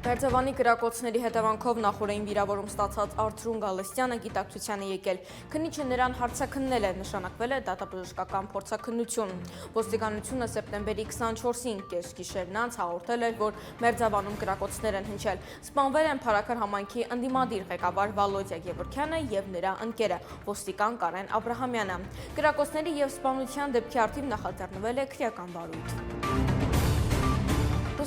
Մերձավանի կրակոցների հետևանքով նախօրեին վիրավորում ստացած Արթրուն Գալստյանը գիտակցության է եկել։ Քննիչը նրան հարցաքննել է, նշանակվել է դատաբժշկական փորձաքննություն։ Ոստիկանությունը սեպտեմբերի 24-ին կեսգիշերն անց հաղորդել էր, որ Մերձավանում կրակոցներ են հնչել։ Սպանվել են Փարաքար համայնքի ընդդիմադիր ղեկավար Վալոդիա Գևորգյանը եւ նրա ընկերը, ոստիկան Կարեն Աբրահամյանը։ Կրակոցների եւ սպանության դեպքի առթիվ նախաձեռնվել է քրեական վարույթ։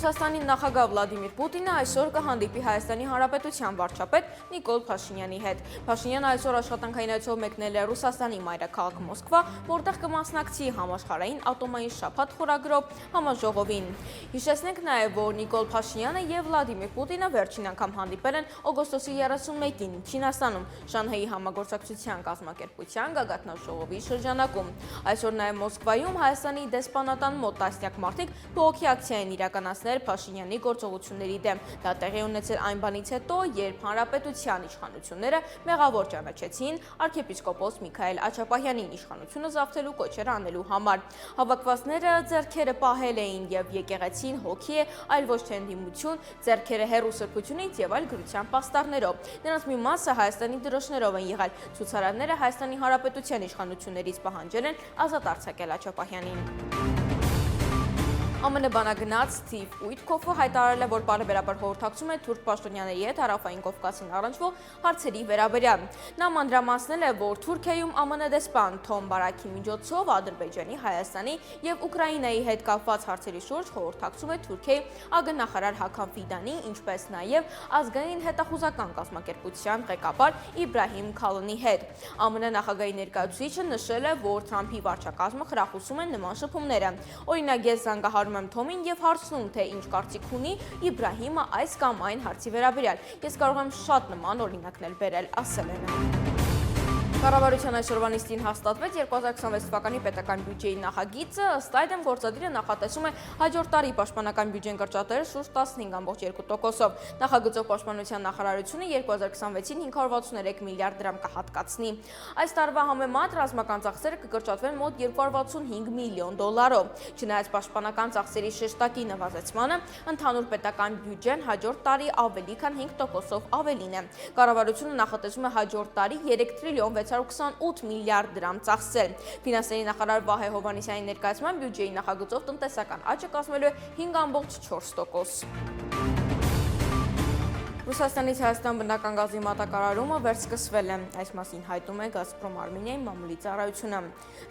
Ռուսաստանի նախագահ Վլադիմիր Պուտինը այսօր կհանդիպի Հայաստանի Հանրապետության վարչապետ Նիկոլ Փաշինյանի հետ։ Փաշինյանը այսօր աշխատանքային այցով մեկնել է Ռուսաստանի մայրաքաղաք Մոսկվա, որտեղ կմասնակցի համաշխարհային ատոմային շաբաթ խորագրով համաժողովին։ Հիշեցնենք նաև, որ Նիկոլ Փաշինյանը եւ Վլադիմիր Պուտինը վերջին անգամ հանդիպել են օգոստոսի 31-ին Չինաստանում Շանհայի համագործակցության կազմակերպության գագաթնաժողովի շրջանակում։ Այսօր նաև Մոսկվայում Հայաստանի դեսպանատան մոտ տասնյակ մարդիկ բողոքի ակցիա են իրականացնել Փաշինյանի գործողությունների դեմ։ Դա տեղի ունեցել այն բանից հետո, երբ հանրապետության իշխանությունները մեղավոր ճանաչեցին arczepiskopos Միքայել Աչապահյանին իշխանությունը զավթելու կոչեր անելու համար։ Հավաքվածները ձեռքերը պահել էին եւ եկեղեցին հոգի է, այլ ոչ թե ընդդիմություն, ձեռքերը հեռու սրբությունից եւ այլ գրության պաստառներով։ Նրանց մի մասը Հայաստանի դրոշներով են եղել։ Ցուցարարները Հայաստանի Հանրապետության իշխանություններից պահանջել են ազատ արձակել Աչապահյանին։ ԱՄՆ բանագնաց Սթիվ Ուիթքոֆը հայտարարել է, որ բարեբերաբար խորհրդակցում է թուրք պաշտոնյաների հետ Հարավային Կովկասին առնչվող հարցերի վերաբերյալ։ Նա մանրամասնել է, որ Թուրքիայում ԱՄՆ դեսպան Թոմ Բարաքի միջոցով Ադրբեջանի, Հայաստանի եւ Ուկրաինայի հետ կապված հարցերի շուրջ խորհրդակցում է Թուրքիայի ԱԳ-նախարար Հական Ֆիդանի, ինչպես նաեւ ազգային հետախուզական կազմակերպության ղեկավար Իբրահիմ Քալոնի հետ։ ԱՄՆ նախագահի ներկայացուցիչը նշել է, որ Թրամփի վարչակազմը խրախուսում է նման շփումները։ Օրինակ, ես զանգահարում եմ Թոմին եւ հարցնում, թե ինչ կարծիք ունի Իբրահիմը այս կամ այն հարցի վերաբերյալ։ Ես կարող եմ շատ նման օրինակներ բերել, ասել է նա։ Կառավարության այսօրվա նիստին հաստատվեց 2026 թվականի պետական բյուջեի նախագիծը, ըստ այդմ գործադիրը նախատեսում է հաջորդ տարի պաշտպանական բյուջեն կրճատել շուրջ 15.2%-ով։ Նախագծով պաշտպանության նախարարությունը 2026-ին 563 միլիարդ դրամ կհատկացնի։ Այս տարվա համեմատ ռազմական ծախսերը կկրճատվեն մոտ 265 միլիոն դոլարով։ Չնայած պաշտպանական ծախսերի շեշտակի նվազեցմանը, ընդհանուր պետական բյուջեն հաջորդ տարի ավելի քան 5%-ով ավելին է։ Կառավարությունը նախատեսում է հաջորդ տարի 3 տրիլիոն 628 միլիարդ դրամ ծախսել։ Ֆինանսների նախարար Վահե Հովհաննիսյանի ներկայացման բյուջեի նախագծով տնտեսական աճը կազմելու է 5.4%։ Ռուսաստանից Հայաստան բնական գազի մատակարարումը վերսկսվել է։ Այս մասին հայտնում է Գազպրոմ Արմենիայի մամուլի ծառայությունը։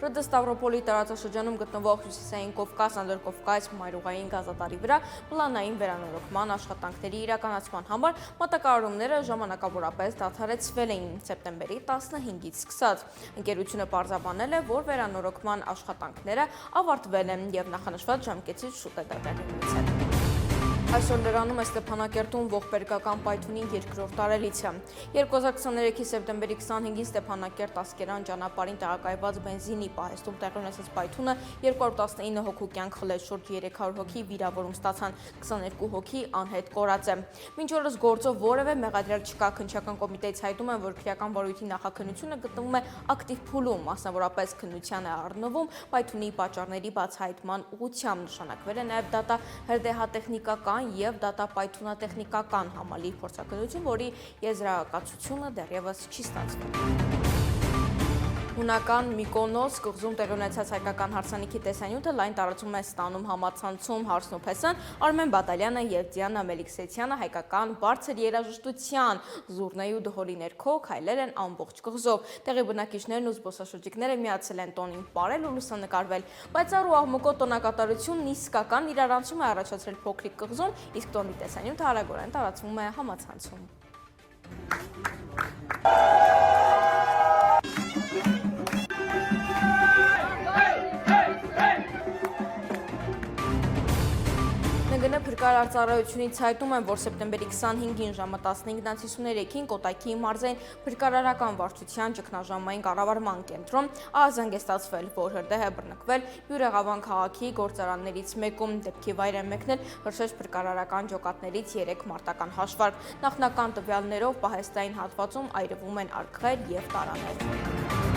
ՌԴ Ստավրոպոլի տարածաշրջանում գտնվող Հյուսիսային Կովկաս, Անդրկովկաս մայրուղային գազատարի վրա պլանային վերանորոգման աշխատանքների իրականացման համար մատակարարումները ժամանակավորապես դադարեցվել էին սեպտեմբերի 15-ից սկսած։ Ընկերությունը պարզաբանել է, որ վերանորոգման աշխատանքները ավարտվել են եւ նախանշված ժամկետից շուտ է տեղի ունեցել։ Այսօր լրանում է Ստեփանակերտում ողբերգական պայթունի երկրորդ տարելիցը։ 2023-ի սեպտեմբերի 25-ին Ստեփանակերտ Ասկերան ճանապարհին տեղակայված բենզինի պահեստում տեղի ունեցած պայթունը 219 հոգու կյանք խլեց, շուրջ 300 հոգի վիրավորում ստացան, 22 հոգի անհետ կորած է։ Մինչ օրս գործով որևէ մեղադրյալ չկա, քննչական կոմիտեից հայտում են, որ քրեական վարույթի նախաքննությունը գտնվում է ակտիվ փուլում, մասնավորապես քննության է առնվում պայթունի պատճառների բացահայտման ուղղությամբ, նշանակվել է նաև դատահրդեհատեխնիկական եւ դատապայթունատեխնիկական համալիր փորձաքննություն, որի եզրակացությունը դեռևս չի ստացվել։ Հունական Միկոնոս կղզում տեղի ունեցած հայկական հարսանիքի տեսանյութը լայն տարածում է ստանում համացանցում Հարսնոփեսն, Արմեն Բադալյանը եւ Դիանա Մելիքսեցյանը հայկական բարձր երաժշտության զուռնեի ու դհոլի ներքո քայլել են ամբողջ կղզով։ Տեղի բնակիչներն ու զբոսաշրջիկները միացել են տոնին պարել ու լուսանկարվել։ Պայծառ ու աղմկոտ տոնակատարությունն իսկական իրարանցում է առաջացրել փոքրիկ կղզում, իսկ տոնի տեսանյութը արագորեն տարածվում է համացանցում։ ՆԳՆ փրկարար ծառայությունից հայտնում են, որ սեպտեմբերի 25-ին ժամը 15:53-ին Կոտայքի մարզային փրկարարական վարչության ճգնաժամային կառավարման կենտրոն ահազանգ է ստացվել, որ հրդեհ է բռնկվել Բյուրեղավան քաղաքի գործարաններից մեկում, դեպքի վայր են մեկնել Հրշեջ փրկարարական ջոկատներից 3 մարտական հաշվարկ։ Նախնական տվյալներով պահեստային հատվածում այրվում են արկղեր եւ տարաներ։